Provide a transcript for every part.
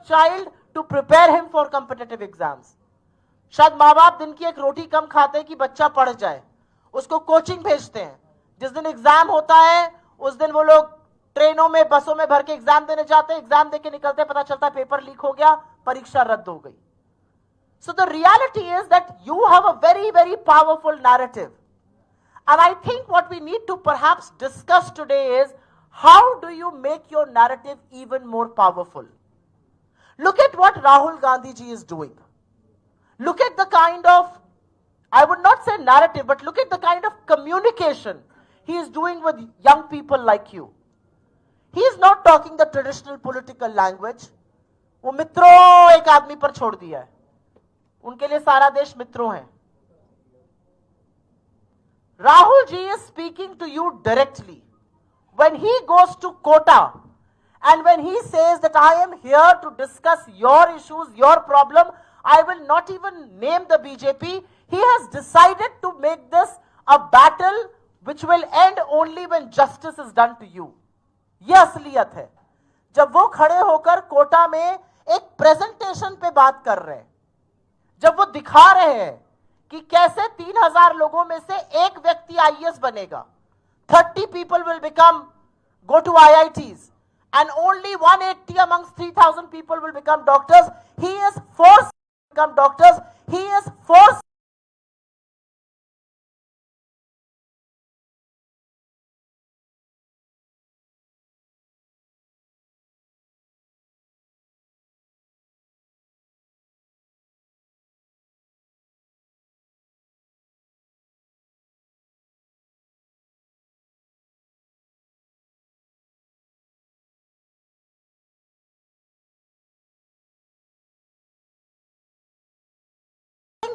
child to prepare him for competitive exams. शायद माँ बाप दिन की एक रोटी कम खाते हैं कि बच्चा पढ़ जाए, उसको कोचिंग भेजते हैं। जिस दिन एग्जाम होता है उस दिन वो लोग ट्रेनों में बसों में भर के एग्जाम देने जाते हैं, एग्जाम देके निकलते हैं, पता चलता है पेपर लीक हो गया, परीक्षा रद्द हो गई। So the reality is that you have a very, very powerful narrative. And I think what we need to perhaps discuss today is how do you make your narrative even more powerful? Look at what Rahul Gandhi ji is doing. Look at the kind of, I would not say narrative, but look at the kind of communication he is doing with young people like you. He is not talking the traditional political language. वो मित्रों एक आदमी पर छोड़ दिया है, उनके लिए सारा देश मित्रों हैं। Rahul ji is speaking to you directly. When he goes to Kota and when he says that I am here to discuss your issues, your problem, I will not even name the BJP. He has decided to make this a battle which will end only when justice is done to you. यह असलियत है। जब वो खड़े होकर कोटा में एक presentation पे बात कर रहे हैं, जब वो दिखा रहे हैं कि कैसे 3000 लोगों में से एक व्यक्ति आईएएस बनेगा, 30 people will go to IITs and only 180 amongst 3000 people will become doctors. He is forced to become doctors. He is forced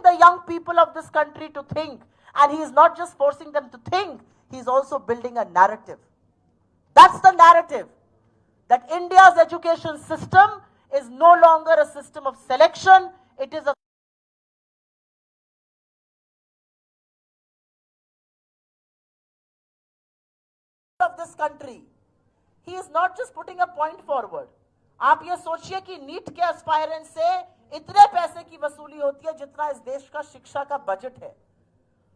the young people of this country to think, and he is not just forcing them to think, he is also building a narrative. That's the narrative, that India's education system is no longer a system of selection, it is a of this country. He is not just putting a point forward. आप ये सोचिए कि NEET के aspirant से इतने पैसे की वसूली होती है जितना इस देश का शिक्षा का बजट है।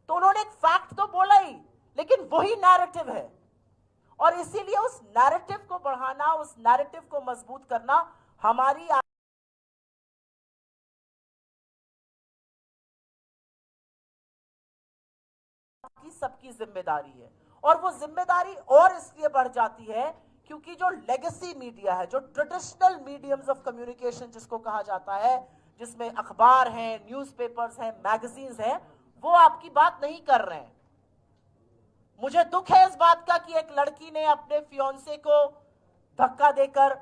तो उन्होंने एक फैक्ट तो बोला ही, लेकिन वही नैरेटिव है, और इसीलिए उस नैरेटिव को बढ़ाना, उस नैरेटिव को मजबूत करना हमारी सबकी जिम्मेदारी है। और वो जिम्मेदारी और इसलिए बढ़ जाती है क्योंकि जो लेगेसी मीडिया है, जो ट्रेडिशनल मीडियम्स ऑफ कम्युनिकेशन जिसको कहा जाता है, जिसमें अखबार हैं, न्यूज़पेपर्स हैं, मैगजीन्स हैं, वो आपकी बात नहीं कर रहे हैं। मुझे दुख है इस बात का कि एक लड़की ने अपने फियांसे को धक्का देकर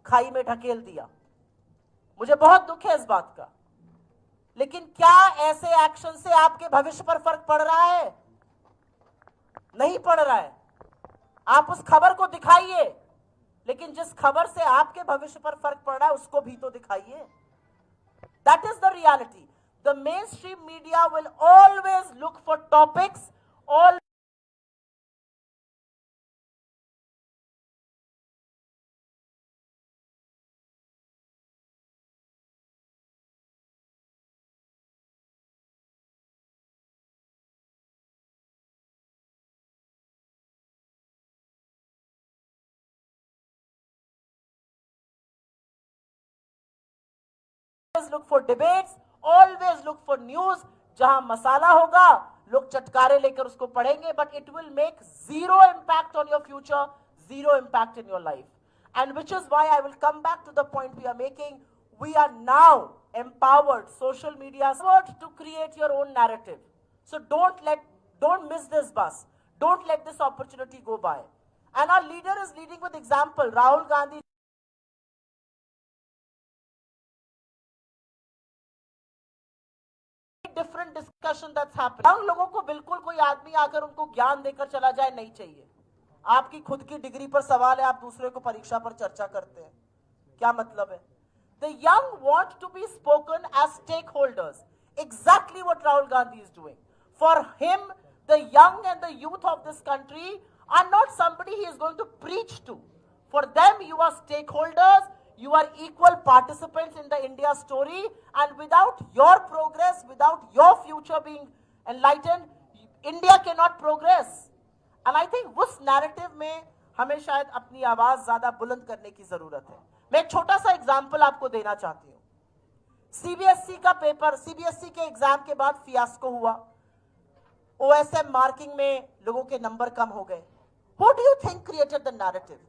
खाई में ढकेल दिया। मुझे बहुत दुख है इस बात का, लेकिन क्या ऐसे एक्शन से आपके भविष्य पर फर्क पड़ रहा है? नहीं पड़ रहा है। आप उस खबर को दिखाइए, लेकिन जिस खबर से आपके भविष्य पर फर्क पड़ रहा है उसको भी तो दिखाइए। That is the reality. The mainstream media will always look for topics, all look for debates, always look for news. जहां मसाला होगा लोग चटकारे लेकर उसको पढ़ेंगे, but it will make zero impact on your future, zero impact in your life. And which is why I will come back to the point we are making. We are now empowered, social media to create your own narrative. So don't miss this bus. Don't let this opportunity go by. And our leader is leading with example. Rahul Gandhi different discussion that's happening. हम लोगों को बिल्कुल कोई आदमी आकर उनको ज्ञान देकर चला जाए नहीं चाहिए। आपकी खुद की डिग्री पर सवाल है, आप दूसरे को परीक्षा पर चर्चा करते हैं, क्या मतलब है? The young want to be spoken as stakeholders, exactly what Rahul Gandhi is doing. For him the young and the youth of this country are not somebody he is going to preach to. For them you are stakeholders, You are equal participants in the India story, and without your progress, without your future being enlightened, India cannot progress. And I think उस narrative में हमें शायद अपनी आवाज ज्यादा बुलंद करने की जरूरत है. मैं एक छोटा सा एग्जाम्पल आपको देना चाहती हूँ. सीबीएसई का पेपर, सीबीएसई के एग्जाम के बाद फियास्को हुआ. OSM मार्किंग में लोगों के नंबर कम हो गए. Who do you think created the narrative?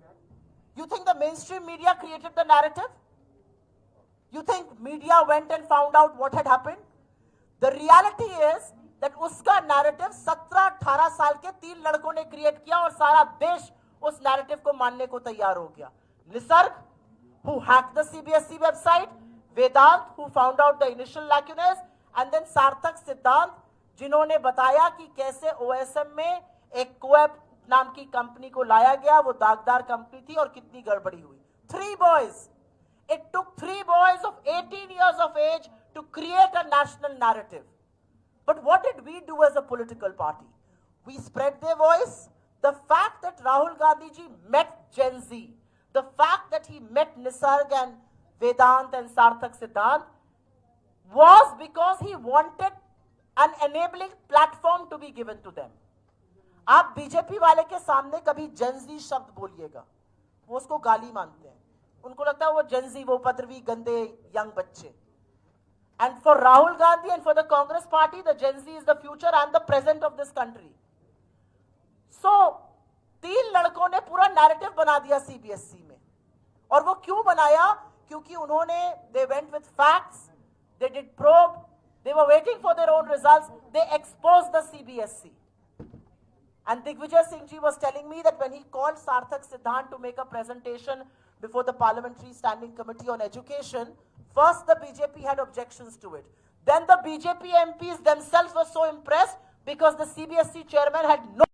You think the mainstream media created the narrative? You think media went and found out what had happened? The reality is that उसका narrative 17-18 साल के 3 लड़कों ने create किया और सारा देश उस narrative को मानने को तैयार हो गया. Nisarg, who hacked the CBSE website, Vedant, who found out the initial lacunae, and then Sarthak Siddhant, जिन्होंने बताया कि कैसे OSM में एक कोएब नाम की कंपनी को लाया गया, वो दागदार कंपनी थी और कितनी गड़बड़ी हुई. 3 boys. It took 3 boys of 18 years of age to create a national narrative. But what did we do as a political party? We spread their voice. The fact that Rahul Gandhi ji met Gen Z, the fact that he met Nisarg and Vedant and Sarthak Siddhant was because he wanted an enabling platform to be given to them. आप BJP वाले के सामने कभी Gen Z शब्द बोलिएगा, वो उसको गाली मानते हैं. उनको लगता है वो जेनजी, वो उपद्रवी गंदे यंग बच्चे. And for Rahul Gandhi and for the Congress party, the Gen Z is the future and the present of this country. So, 3 लड़कों ने पूरा narrative बना दिया CBSE में. और वो क्यों बनाया? क्योंकि उन्होंने, they went with facts, they did probe, they were waiting for their own results, they exposed the CBSE. And Digvijay Singh ji was telling me that when he called Sarthak Siddhant to make a presentation before the Parliamentary Standing Committee on Education, first the BJP had objections to it. Then the BJP MPs themselves were so impressed because the CBSE chairman had no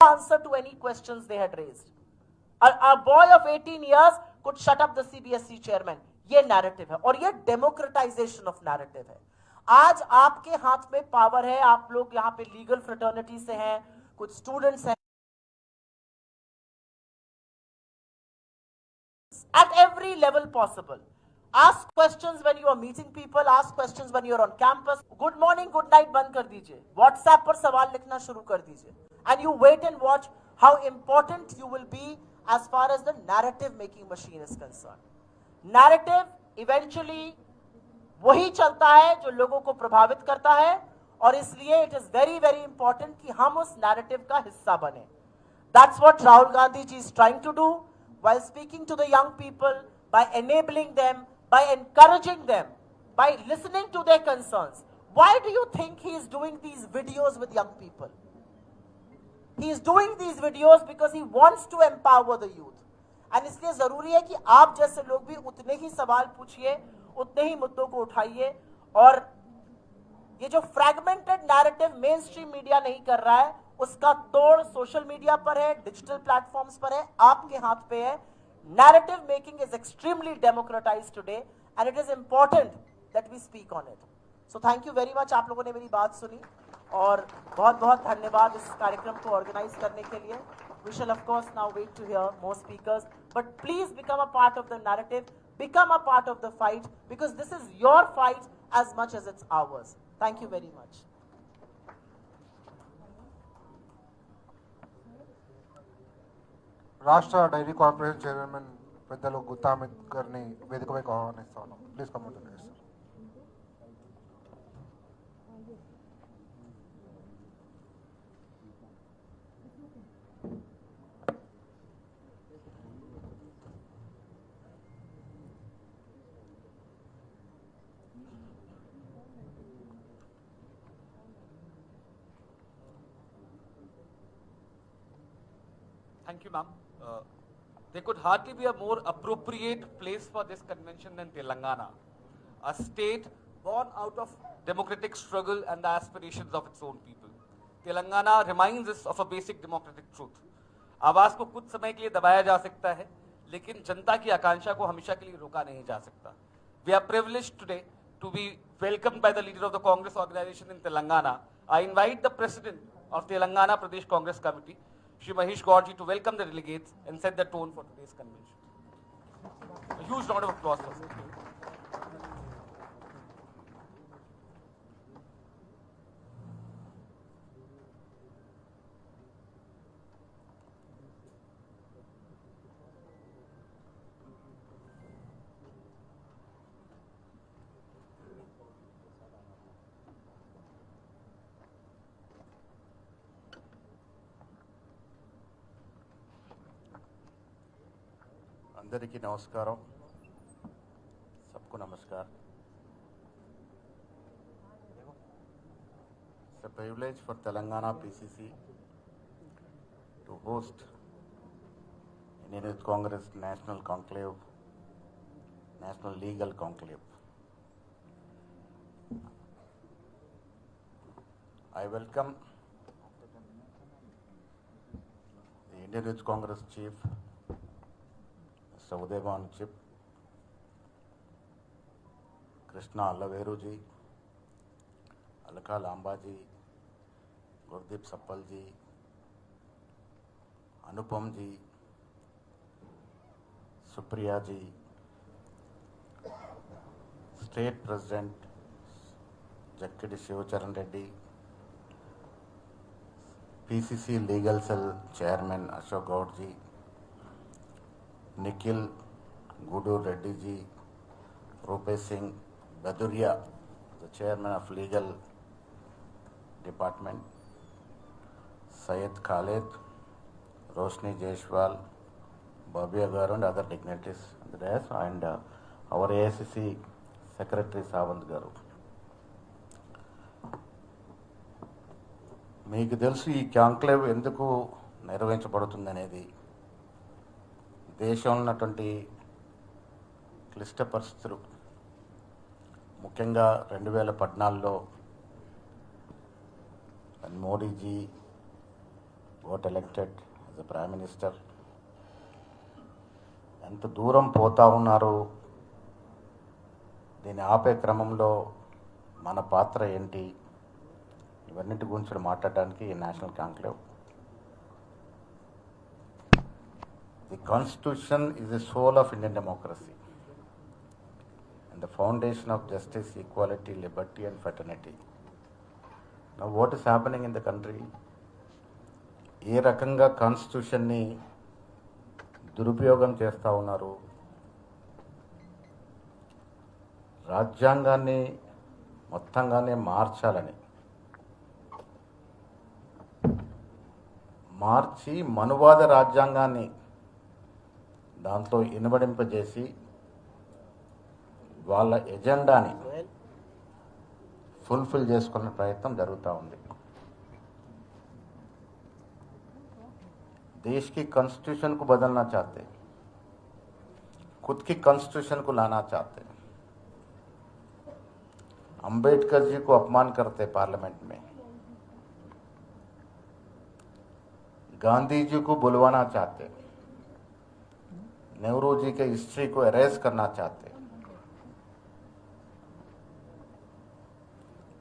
answer to any questions they had raised. A boy of 18 years could shut up the CBSE chairman. ये narrative है और ये democratization of narrative है. आज आपके हाथ में power है, आप लोग यहाँ पे legal fraternity से हैं, कुछ students हैं. At every level possible. Ask questions when you are meeting people, ask questions when you are on campus. Good morning, good night बंद कर दीजिए. WhatsApp पर सवाल लिखना शुरू कर दीजिए. And you wait and watch how important you will be as far as the narrative making machine is concerned. Narrative eventually वही चलता है जो लोगों को प्रभावित करता है और इसलिए it is very very important कि हम उस narrative का हिस्सा बने. That's what Rahul Gandhi ji is trying to do while speaking to the young people, by enabling them, by encouraging them, by listening to their concerns. Why do you think he is doing these videos with young people? He is doing these videos because he wants to empower the youth. And इसलिए जरूरी है कि आप जैसे लोग भी उतने ही सवाल पूछिए, उतने ही मुद्दों को उठाइए और ये जो fragmented narrative main stream media नहीं कर रहा है, उसका तोड़ सोशल मीडिया पर है, डिजिटल प्लेटफॉर्म्स पर है, आपके हाथ पे है. Narrative making is extremely democratized today and it is important that we speak on it. So thank you very much. आप लोगों ने मेरी बात सुनी और बहुत-बहुत धन्यवाद इस कार्यक्रम को ऑर्गेनाइज करने के लिए. We shall of course now wait to hear more speakers, but please become a part of the narrative, become a part of the fight because this is your fight as much as it's ours. Thank you very much. రాష్ట్ర dairy corporation chairman పెద్దలు గుత్తా అమిత్ గారిని వేదికపైకి ఆహ్వానిస్తాను. Please come to this. Thank you, ma'am. There could hardly be a more appropriate place for this convention than Telangana, a state born out of democratic struggle and the aspirations of its own people. Telangana reminds us of a basic democratic truth. आवाज को कुछ समय के लिए दबाया जा सकता है, लेकिन जनता की आकांक्षा को हमेशा के लिए रोका नहीं जा सकता. We are privileged today to be welcomed by the leader of the Congress organization in Telangana. I invite the president of Telangana Pradesh Congress Committee, Shri Mahesh Gaurji, to welcome the delegates and set the tone for today's convention. A huge round of applause for him. అందరికీ నమస్కారం. सबको नमस्कार. It's a privilege for Telangana PCC to host Indian Youth Congress National Conclave, National Legal Conclave. I welcome the Indian Youth Congress Chief, Udayaban Chip, Krishna Allaveru ji, Alaka Lamba ji, Gurdeep Sappal ji, Anupam ji, Supriya ji, State President Jakkidi Shivacharan Reddy, PCC Legal Cell Chairman Ashok Gaud ji, Nikhil Gudu Reddy ji, Rupesh Singh Baduria, the Chairman of Legal Department, Syed Khalid, Roshni Jaiswal, Bobby Agar and other dignitaries and our AICC Secretary Savant Garu. మీకు తెలుసు ఈ conclave ఎందుకు నిర్వహించబడుతుందనేది. దేశంలో ఉన్నటువంటి క్లిష్ట పరిస్థితులు, ముఖ్యంగా 2014లో Modiji got elected as a prime minister, ఎంత దూరం పోతా ఉన్నారు, దీన్ని ఆపే క్రమంలో మన పాత్ర ఏంటి, ఇవన్నిటి గురించి మాట్లాడడానికి ఈ national conclave. The Constitution is the soul of Indian democracy and the foundation of justice, equality, liberty and fraternity. Now what is happening in the country? ఏ రకంగా కాన్స్టిట్యూషన్ని దురుపయోగం చేస్తూ ఉన్నారు, రాజ్యాంగాన్ని మొత్తంగానే మార్చాలని మార్చి మనువాద రాజ్యాంగాన్ని దాంట్లో ఇనుబడింపజేసి వాళ్ళ ఎజెండాని ఫుల్ఫిల్ చేసుకునే ప్రయత్నం జరుగుతూ ఉంది. देश की कॉन्स्टिट्यूशन को बदलना चाहते, खुद की कॉन्स्टिट्यूशन को लाना चाहते, अंबेडकर जी को अपमान करते पार्लियामेंट में, गांधी जी को बुलवाना चाहते, नेहरू जी के हिस्ट्री को एरेज करना चाहते.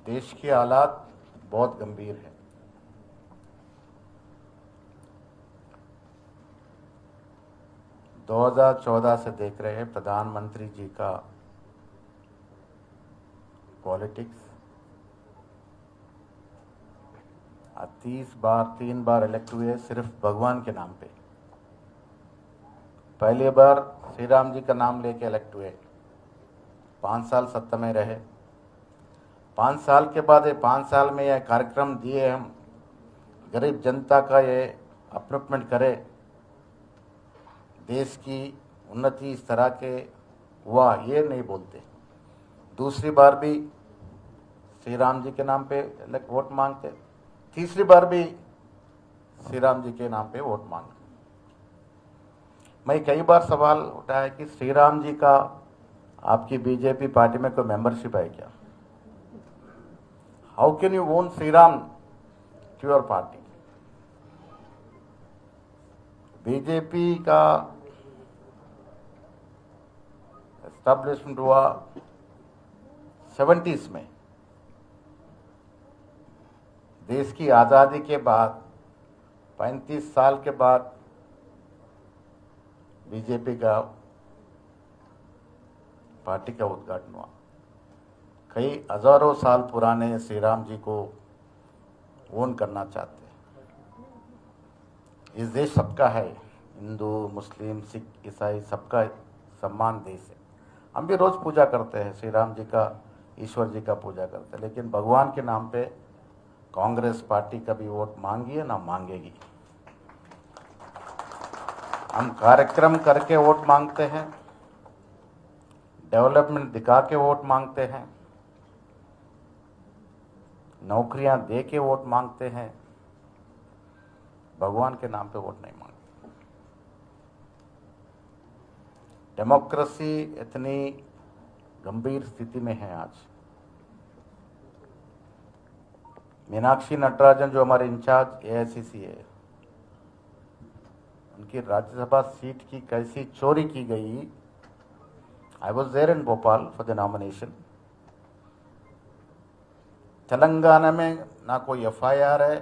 देश के हालात बहुत गंभीर है. दो 2014 से देख रहे हैं प्रधानमंत्री जी का पॉलिटिक्स. 3 बार इलेक्ट हुए सिर्फ भगवान के नाम पे. पहली बार श्री राम जी का नाम लेके इलेक्ट हुए, 5 साल सत्ता में रहे. 5 साल के बाद 5 साल में यह कार्यक्रम दिए, हम गरीब जनता का ये अपलिफ्टमेंट करे, देश की उन्नति इस तरह के हुआ, ये नहीं बोलते. दूसरी बार भी श्री राम जी के नाम पे वोट मांगते, तीसरी बार भी श्री राम जी के नाम पे वोट मांगते. मैं कई बार सवाल उठाया कि श्री राम जी का आपकी बीजेपी पार्टी में कोई मेंबरशिप है क्या? How can you own Shri Ram secular party. BJP का एस्टैब्लिशमेंट हुआ 70s में। देश की आज़ादी के बाद 35 साल के बाद बीजेपी का पार्टी का उद्घाटन हुआ। कई हजारों साल पुराने श्री राम जी को ओन करना चाहते हैं। इस देश सबका है, हिंदू मुस्लिम सिख ईसाई सबका सम्मान देश है। हम भी रोज पूजा करते हैं, श्री राम जी का ईश्वर जी का पूजा करते हैं, लेकिन भगवान के नाम पे कांग्रेस पार्टी कभी वोट मांगी है ना मांगेगी। हम कार्यक्रम करके वोट मांगते हैं, डेवलपमेंट दिखा के वोट मांगते हैं, नौकरियां दे के वोट मांगते हैं, भगवान के नाम पे वोट नहीं मांगते। डेमोक्रेसी इतनी गंभीर स्थिति में है आज। मीनाक्षी नटराजन जो हमारे इंचार्ज एआईसीसी है, उनकी राज्यसभा सीट की कैसी चोरी की गई। I was there in Bhopal for the nomination. Telangana में ना कोई एफआईआर है,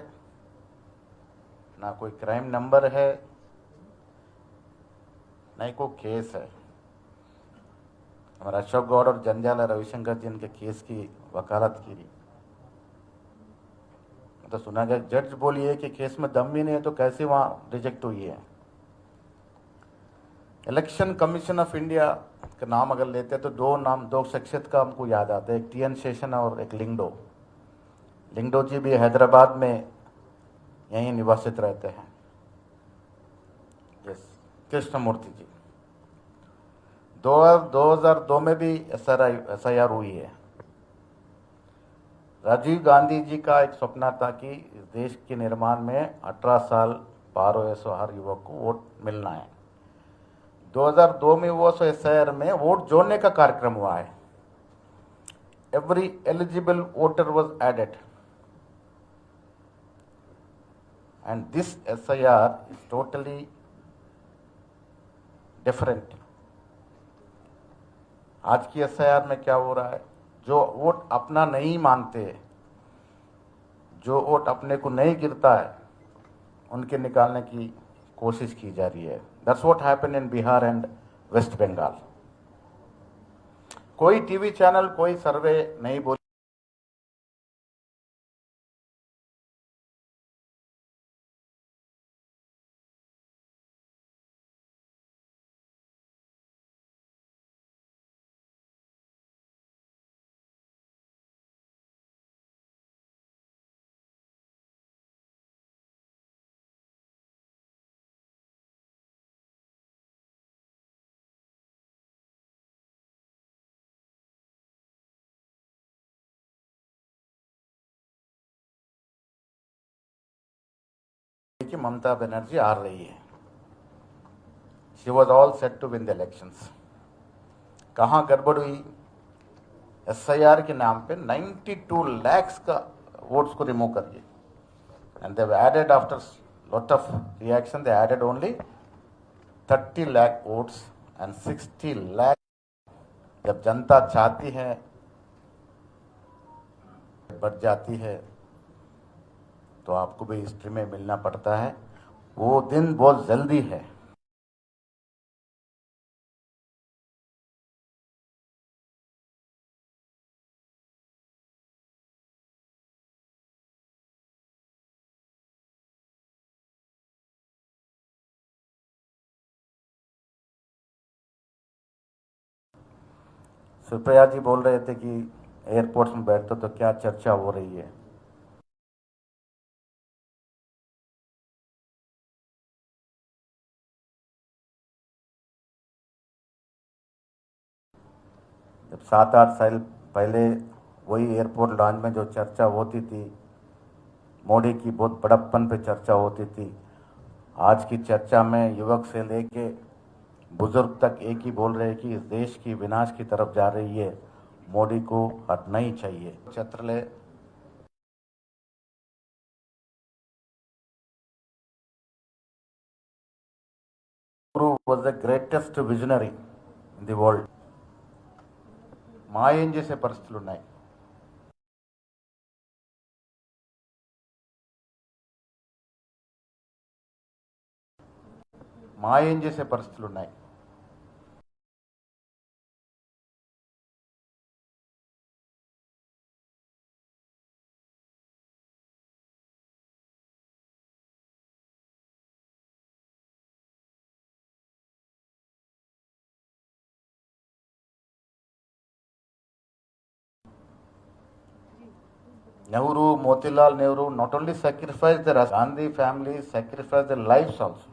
ना कोई क्राइम नंबर है, ना ही कोई केस है। हमारा अशोक गौड़ और जंजाला रविशंकर जी इनके केस की वकालत की। तो सुना गया जज बोलिए कि केस में दम भी नहीं है, तो कैसे वहां रिजेक्ट हुई है। इलेक्शन कमीशन ऑफ इंडिया का नाम अगर लेते हैं तो दो शख्सियत का हमको याद आता है, एक टीएन शेषन और एक लिंगडो। लिंगडो जी भी हैदराबाद में यहीं निवासित रहते हैं। यस, कृष्णमूर्ति जी 2002 में भी एसआईआर हुई है। राजीव गांधी जी का एक सपना था कि इस देश के निर्माण में 18 साल पार हुए सो हर युवक को वोट मिलना है। 2002 में वो एसआईआर में वोट जोड़ने का कार्यक्रम हुआ है। Every eligible voter was added and this SIR is totally different. आज की एसआईआर में क्या हो रहा है, जो वोट अपना नहीं मानते, जो वोट अपने को नहीं गिरता है, उनके निकालने की कोशिश की जा रही है। That's what happened in Bihar and West Bengal. कोई टीवी चैनल कोई सर्वे नहीं बोल कि ममता बनर्जी हार रही है। She was all set to win the elections. कहाँ गड़बड़ हुई? एसआईआर के नाम पे 92 lakhs का वोट्स को रिमूव कर दिए। And they added after lot of reaction, they added only 30 lakh votes and 60 lakh। जब जनता चाहती है बढ़ जाती है तो आपको भी हिस्ट्री में मिलना पड़ता है। वो दिन बहुत जल्दी है। सुप्रिया जी बोल रहे थे कि एयरपोर्ट में बैठते तो क्या चर्चा हो रही है। जब 7-8 साल पहले वही एयरपोर्ट लॉन्च में जो चर्चा होती थी, मोदी की बहुत बड़प्पन पे चर्चा होती थी, आज की चर्चा में युवक से लेके बुजुर्ग तक एक ही बोल रहे हैं कि इस देश की विनाश की तरफ जा रही है, मोदी को हटना ही चाहिए। छत्रले was the greatest visionary in the world. మాయం చేసే పరిస్థితులు ఉన్నాయి. మాయం చేసే పరిస్థితులు ఉన్నాయి. Nehru, Motilal Nehru not only sacrificed their Gandhi family sacrificed their lives also.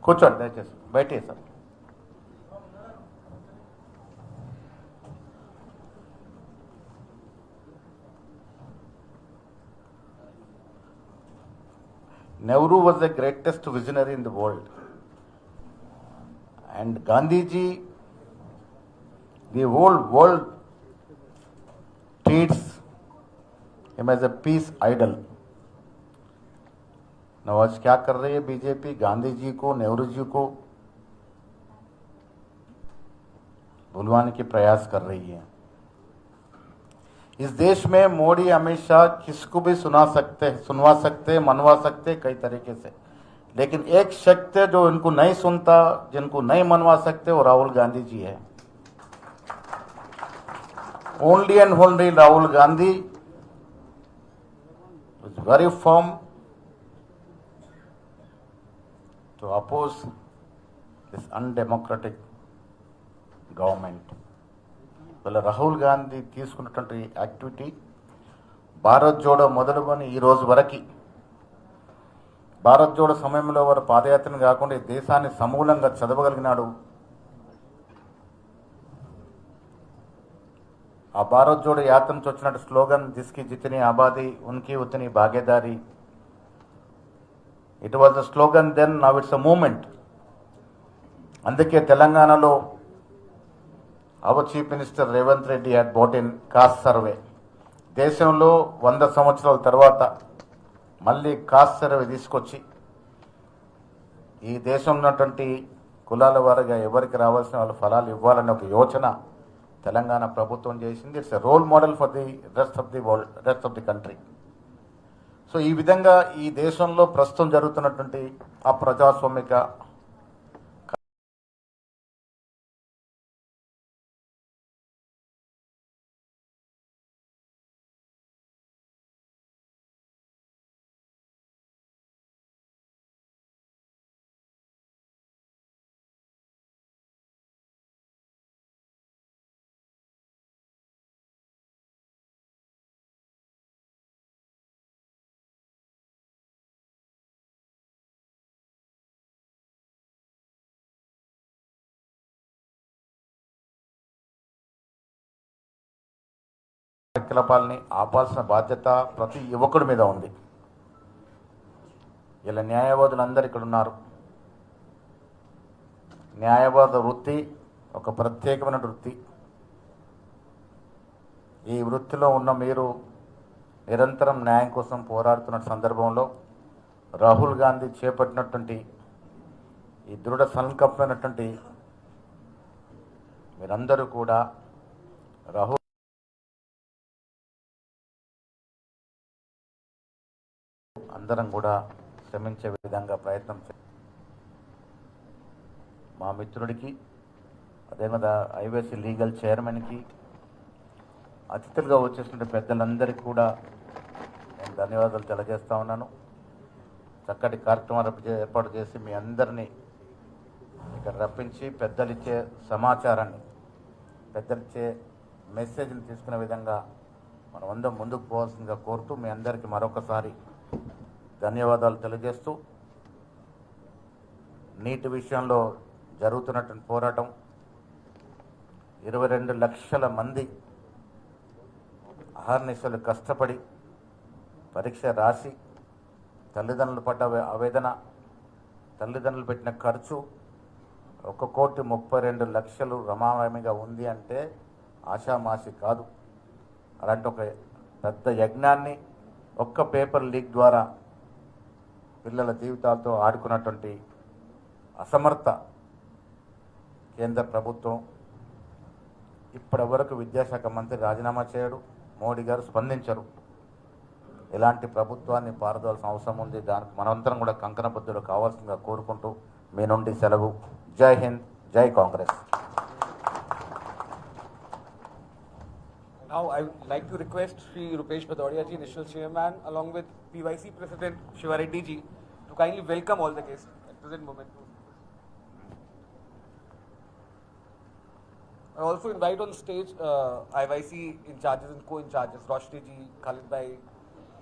కూర్చోండి దయచేసి బయటే sir. Nehru was the greatest visionary in the world, and Gandhiji, the whole world treats him as a peace idol. आज क्या कर रही है BJP? Gandhi ji को, नेहरू जी को भुलवाने के प्रयास कर रही है. इस देश में मोदी अमित शाह किसको भी सुनवा सकते, मनवा सकते कई तरीके से, लेकिन एक शक्ति जो इनको नहीं सुनता, जिनको नहीं मनवा सकते, वो राहुल गांधी जी है. Only and only Rahul Gandhi is very firm to oppose this undemocratic government. well Rahul Gandhi తీసుకున్నటువంటి యాక్టివిటీ భారత్ జోడో మొదలుకొని ఈ రోజు వరకు, భారత్ జోడో సమయంలో వారు పాదయాత్రను కాకుండా ఈ దేశాన్ని సమూలంగా చదవగలిగినాడు. ఆ భారత్ జోడో యాత్ర నుంచి వచ్చినట్టు స్లోగన్ జిస్కి జితనీ ఆబాదీ ఉన్కి ఉతనీ భాగీదారీ. It was a slogan then, now it's a movement. అందుకే తెలంగాణలో our Chief Minister Revanth Reddy had brought in caste survey. దేశంలో 100 సంవత్సరాల తర్వాత మళ్ళీ కాస్ట్ సర్వే తీసుకొచ్చి ఈ దేశంలో ఉన్నటువంటి కులాల వారిగా ఎవరికి రావాల్సిన వాళ్ళ ఫలాలు ఇవ్వాలనే ఒక యోచన తెలంగాణ ప్రభుత్వం చేసింది. It's a role model for the rest of the world, rest of the country. So ఈ విధంగా ఈ దేశంలో ప్రస్తుతం జరుగుతున్నటువంటి ఆ ప్రజాస్వామిక కార్యకలాపాలని ఆపాల్సిన బాధ్యత ప్రతి యువకుడి మీద ఉంది. ఇలా న్యాయవాదులందరూ ఇక్కడ ఉన్నారు. న్యాయవాద వృత్తి ఒక ప్రత్యేకమైన వృత్తి. ఈ వృత్తిలో ఉన్న మీరు నిరంతరం న్యాయం కోసం పోరాడుతున్న సందర్భంలో రాహుల్ గాంధీ చేపట్టినటువంటి ఈ దృఢ సంకల్పమైనటువంటి మీరందరూ కూడా రాహుల్ అందరం కూడా శ్రమించే విధంగా ప్రయత్నం మా మిత్రుడికి, అదేవిధంగా ఐవైసీ లీగల్ చైర్మన్కి, అతిథులుగా వచ్చేసిన పెద్దలందరికీ కూడా నేను ధన్యవాదాలు తెలియజేస్తా ఉన్నాను. చక్కటి కార్యక్రమాలు ఏర్పాటు చేసి మీ అందరినీ ఇక్కడ రప్పించి పెద్దలిచ్చే సమాచారాన్ని, పెద్దలిచ్చే మెసేజ్ని తీసుకునే విధంగా మనం అందరం ముందుకు పోవాల్సిందిగా కోరుతూ మీ అందరికీ మరొకసారి ధన్యవాదాలు తెలియజేస్తూ, నీటి విషయంలో జరుగుతున్నటువంటి పోరాటం 22 లక్షల మంది అహర్నిశలు కష్టపడి పరీక్ష రాసి తల్లిదండ్రులు పడ్డ ఆవేదన, తల్లిదండ్రులు పెట్టిన ఖర్చు 1,32,00,000 రమారమిగా ఉంది అంటే ఆషామాషి కాదు. అలాంటి ఒక పెద్ద యజ్ఞాన్ని ఒక్క పేపర్ లీక్ ద్వారా పిల్లల జీవితాలతో ఆడుకున్నటువంటి అసమర్థ కేంద్ర ప్రభుత్వం, ఇప్పటి వరకు విద్యాశాఖ మంత్రి రాజీనామా చేయడు, మోడీ గారు స్పందించరు. ఇలాంటి ప్రభుత్వాన్ని పారదోలాల్సిన అవసరం ఉంది. దానికి మనమంతరం కూడా కంకణబద్ధులు కావాల్సిందిగా కోరుకుంటూ మీ నుండి సెలవు. జై హింద్, జై Congress. Now I would like to request Shri Rupesh Bhadoria ji, National Chairman, along with PYC President Shiva Reddy ji, to kindly welcome all the guests at present moment. I also invite on stage IYC in charges and co-in-charges, Roshni ji, Khalid bhai,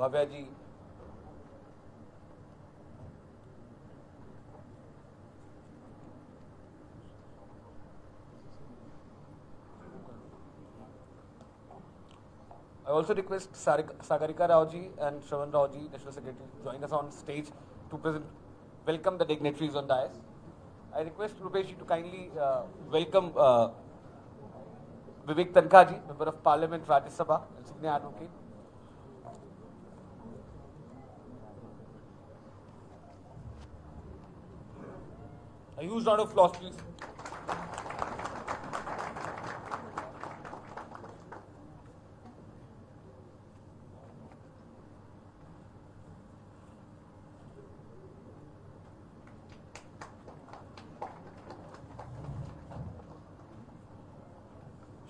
Bhavya ji. I also request Sagarika Rao ji and Shravan Rao ji, National Secretary, to join us on stage to welcome the dignitaries on dais. I request Rupesh ji to kindly welcome Vivek Tankha ji, Member of Parliament, Rajya Sabha, and senior advocate. A huge round of applause, please.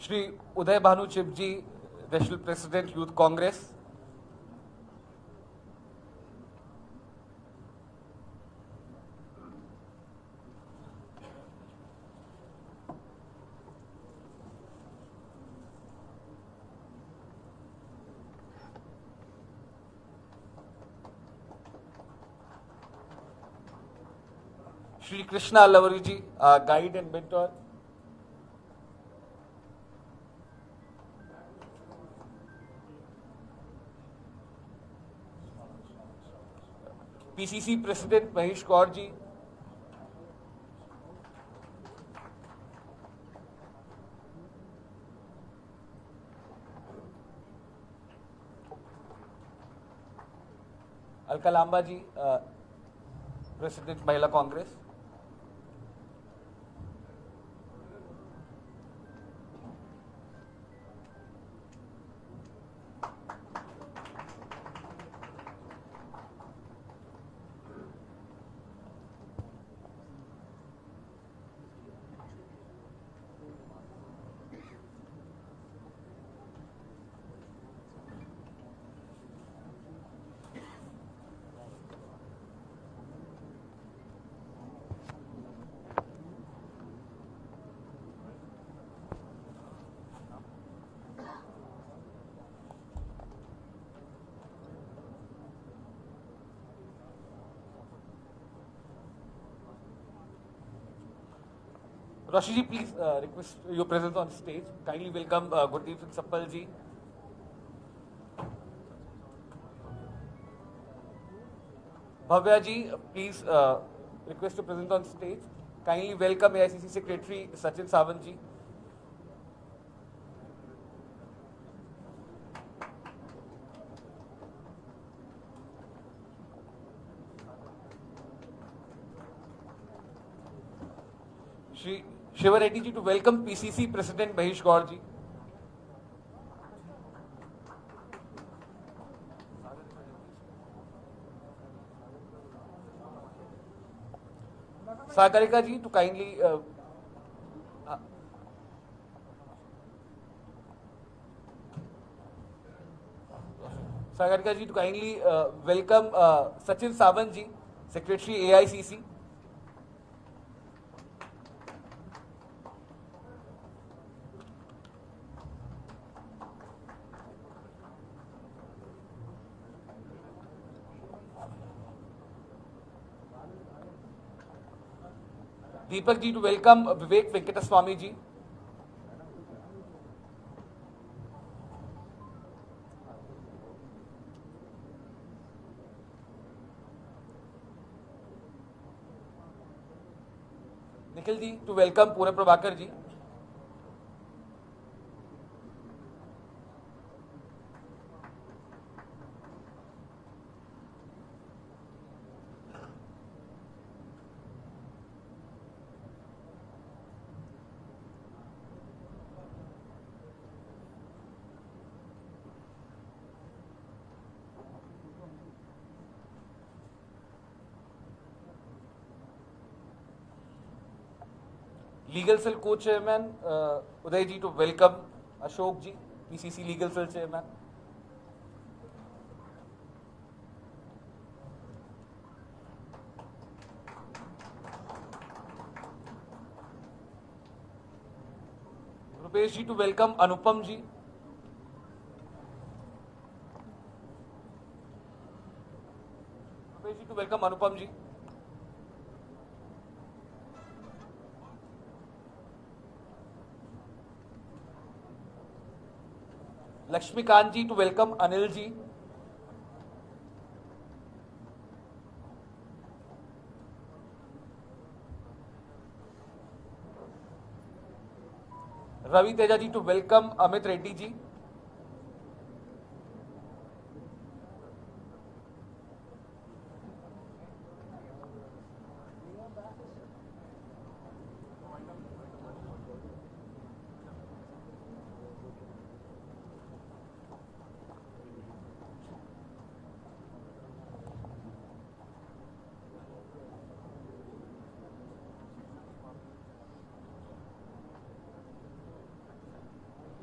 Shri Uday Bhanu Chibji, National President, Youth Congress. Shri Krishna Lavariji, guide and mentor. PCC President Mahesh Kaur ji. Alka Lamba ji, President Mahila Congress. Rashi ji, please request your presence on stage. Kindly welcome Gurdeep Singh Sappal ji. Bhavya ji, please request your presence on stage. Kindly welcome AICC Secretary Sachin Sawant ji. Shri Shiva Reddy ji to welcome PCC President Mahesh Kaur ji. Sagarika ji to kindly Sagarika ji to kindly welcome Sachin Sawant ji, Secretary AICC. Deepak ji to welcome Vivek Venkataswamy ji. Nikhil ji to welcome Poonam Prabhakar ji. Legal Cell Co-Chairman Uday ji to welcome Ashok ji, PCC Legal Cell Chairman. Rupesh ji to welcome Anupam ji. Rupesh ji to welcome Anupam ji. Lakshmikant ji to welcome Anil ji. Ravi Teja ji to welcome Amit Reddy ji.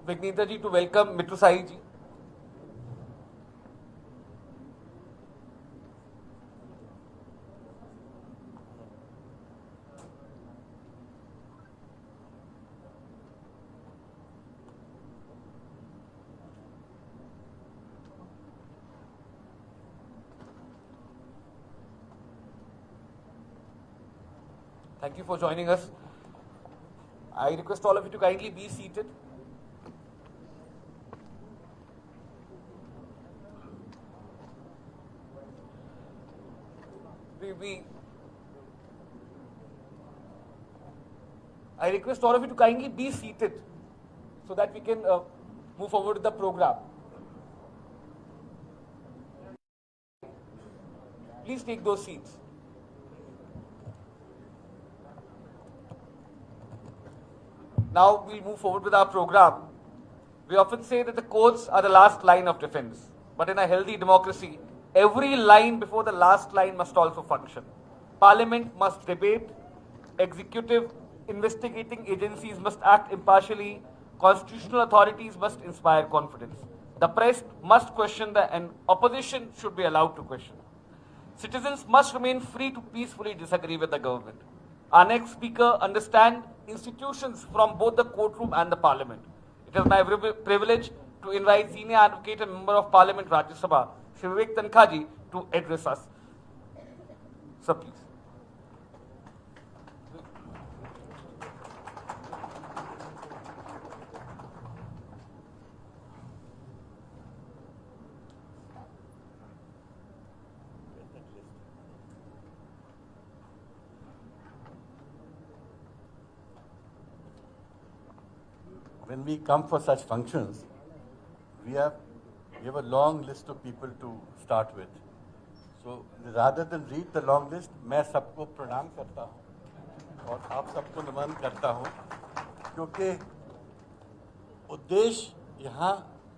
Vignita ji to welcome Mitru Sai ji. Thank you for joining us. I request all of you to kindly be seated. I request all of you to kindly be seated so that we can move forward with the program. Please take those seats. Now we'll move forward with our program. We often say that the courts are the last line of defense, but in a healthy democracy, every line before the last line must also function. Parliament must debate, executive, investigating agencies must act impartially, constitutional authorities must inspire confidence. The press must question and opposition should be allowed to question. Citizens must remain free to peacefully disagree with the government. Our next speaker understands institutions from both the courtroom and the parliament. It is my privilege to invite Senior Advocate and Member of Parliament, Rajya Sabha, Shri Vivek Tankha ji, to address us. Sir, please. When we come for such functions, we have a long list of people to start with. So rather than read the long list, मैं सबको प्रणाम करता हूँ और आप सबको नमन करता हूँ, क्योंकि उद्देश्य यहाँ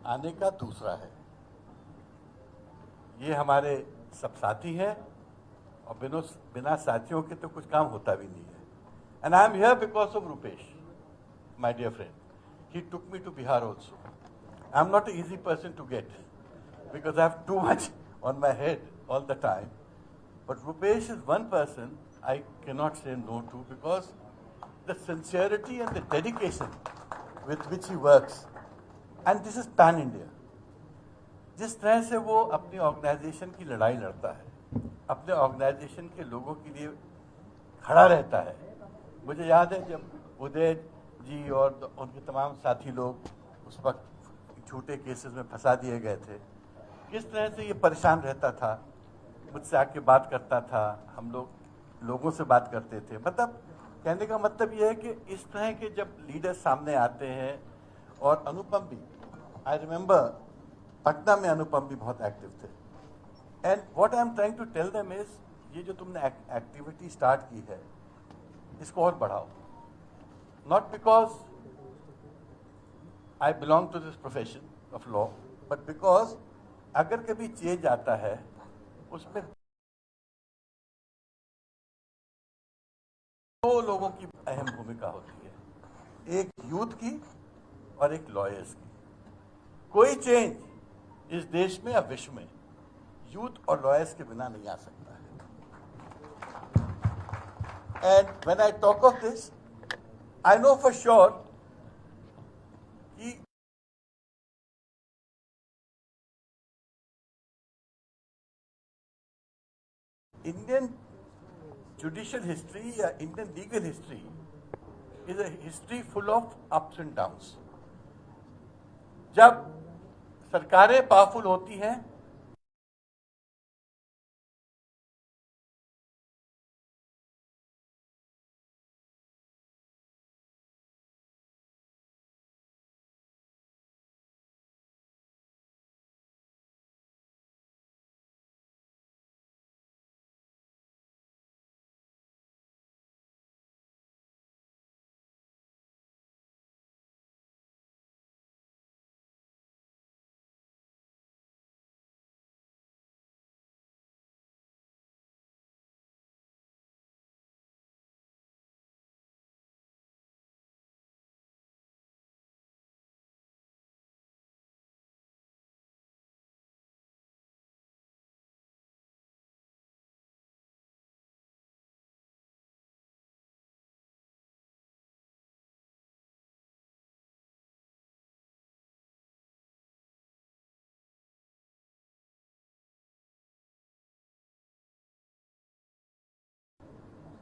आने का दूसरा है. ये हमारे सब साथी हैं और बिना साथियों के तो कुछ काम होता भी नहीं है. And I am here because of Rupesh, my dear friend. He took me to Bihar also. I am not an easy person to get. because I have too much on my head all the time. But Rupesh is one person I cannot say no to because the sincerity and the dedication with which he works, and this is pan India. जिस तरह से वो अपनी organisation की लड़ाई लड़ता है, अपने ऑर्गेनाइजेशन के लोगों के लिए खड़ा रहता है. मुझे याद है जब उदय जी और उनके तमाम साथी लोग उस वक्त झूठे केसेस में फंसा दिए गए थे, किस तरह से ये परेशान रहता था, मुझसे आके बात करता था, हम लोगों से बात करते थे. मतलब कहने का मतलब ये है कि इस तरह के जब लीडर सामने आते हैं, और अनुपम भी, आई रिमेंबर पटना में अनुपम भी बहुत एक्टिव थे. And what I am trying to tell them is, ये जो तुमने एक्टिविटी स्टार्ट की है, इसको और बढ़ाओ. Not because I belong to this profession of law, but because अगर कभी चेंज आता है उसमें दो लोगों की अहम भूमिका होती है, एक यूथ की और एक लॉयर्स की. कोई चेंज इस देश में या विश्व में यूथ और लॉयर्स के बिना नहीं आ सकता है. And when I talk of this, I know for sure कि इंडियन judicial history या Indian legal history is a history full of ups and downs. जब सरकारें पावरफुल होती हैं,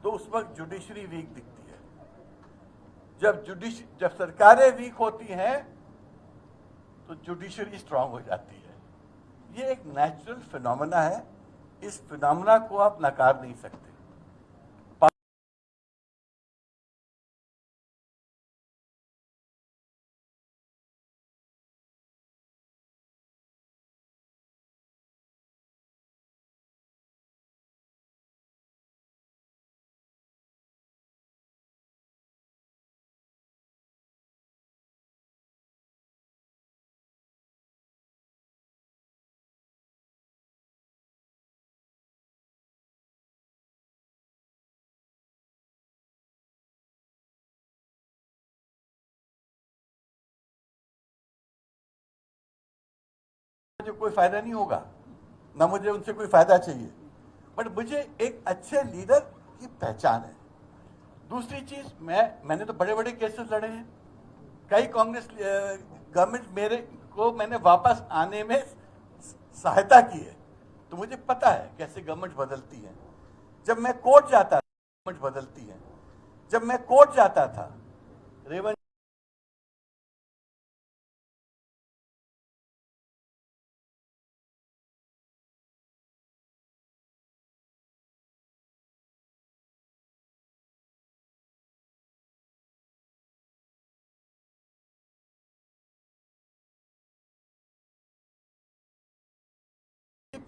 तो उस वक्त जुडिशरी वीक दिखती है. जब सरकारें वीक होती हैं तो जुडिशरी स्ट्रांग हो जाती है. ये एक नेचुरल फिनोमेना है. इस फिनोमेना को आप नकार नहीं सकते. मुझे कोई फायदा नहीं होगा, ना मुझे उनसे कोई फायदा चाहिए, बट मुझे एक अच्छे लीडर की पहचान है. दूसरी चीज, मैंने तो बड़े बड़े केसेस लड़े हैं. कई कांग्रेस गवर्नमेंट मैंने वापस आने में सहायता की है, तो मुझे पता है कैसे गवर्नमेंट बदलती है. जब मैं कोर्ट जाता था, गवर्नमेंट बदलती है. जब मैं कोर्ट जाता था, रेवंत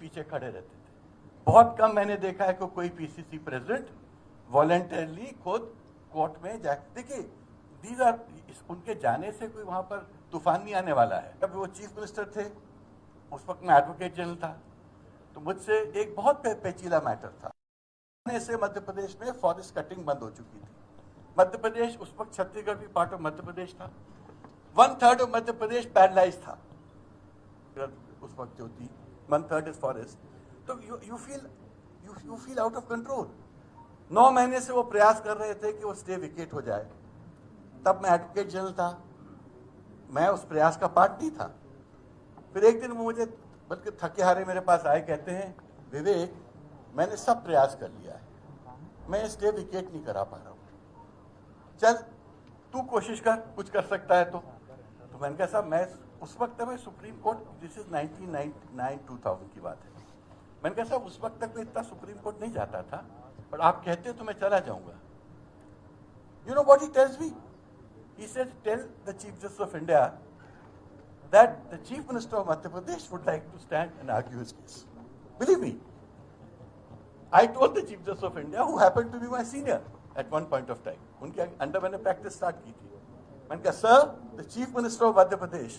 पीछे खड़े रहते थे. बहुत कम मैंने देखा है कि कोई पीसीसी प्रेसिडेंट वॉलंटरली खुद कोर्ट में जाए. देखिए, दीज आर, उनके जाने से कोई वहां पर तूफान नहीं आने वाला है. जब वो चीफ मिनिस्टर थे, उस वक्त मैं एडवोकेट जनरल था, तो मुझसे एक बहुत पेचीदा मैटर था. से मध्य प्रदेश में फॉरेस्ट कटिंग बंद हो चुकी थी. मध्य प्रदेश, उस वक्त छत्तीसगढ़ भी पार्ट ऑफ मध्य प्रदेश था. 1/3 ऑफ मध्य प्रदेश पैरालाइज था. उस वक्त जो थी, 1/3 इज फॉरेस्ट, तो you feel out of control. 9 महीने से वो प्रयास कर रहे थे कि वो स्टे विकेट हो जाए। तब मैं एडवोकेट जनरल था, मैं उस प्रयास का पार्ट नहीं था। फिर एक दिन वो मुझे बल्कि थके हारे मेरे पास आए, कहते हैं विवेक मैंने सब प्रयास कर लिया है, मैं स्टे विकेट नहीं करा पा रहा हूँ, चल तू कोशिश कर, कुछ कर सकता है तो मैंने कहा साहब मैं उस वक्त मैं सुप्रीम कोर्ट, दिस इज 1999-2000 की बात है, मैंने कहा साहब उस वक्त तक मैं इतना सुप्रीम कोर्ट नहीं जाता था, पर आप कहते तो मैं चला जाऊंगा। You know what he tells me, he said tell the Chief Justice of India that the Chief Minister of Madhya Pradesh would like to stand and argue his case. Believe me, I told the Chief Justice of India, who happened to be my senior at one point of time, उनके under मैंने practice start की थी, मैंने कहा sir the Chief Minister of Madhya Pradesh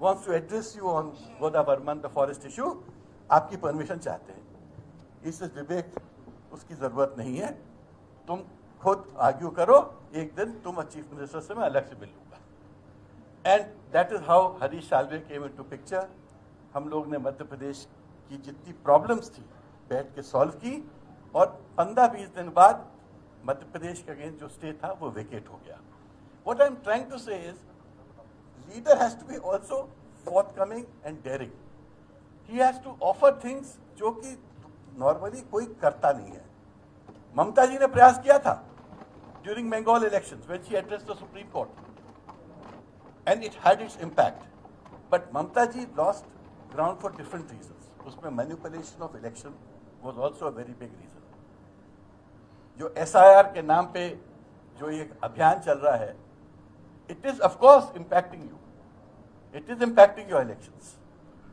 wants to address you on Godavarman the forest issue, आपकी permission चाहते हैं। इससे विवेक उसकी जरूरत नहीं है, तुम खुद आर्ग्यू करो, एक दिन तुम चीफ मिनिस्टर से मैं अलग से मिल लूंगा। And that is how Harish Salve came into picture. हम लोग ने मध्य प्रदेश की जितनी प्रॉब्लम्स थी बैठ के सॉल्व की, और 15-20 दिन बाद मध्य प्रदेश के अगेंस्ट जो स्टे था वो वेकेट हो गया। What I am trying to say is leader has to be also forthcoming and daring, he has to offer things जो कि नॉर्मली कोई करता नहीं है। ममता जी ने प्रयास किया था during Bengal elections when she addressed the Supreme Court, and it had its impact. But Mamta ji lost ground for different reasons. उसमें manipulation of election was also a very big reason. जो SIR के नाम पे जो ये अभियान चल रहा है, it is of course impacting you. It is impacting your elections.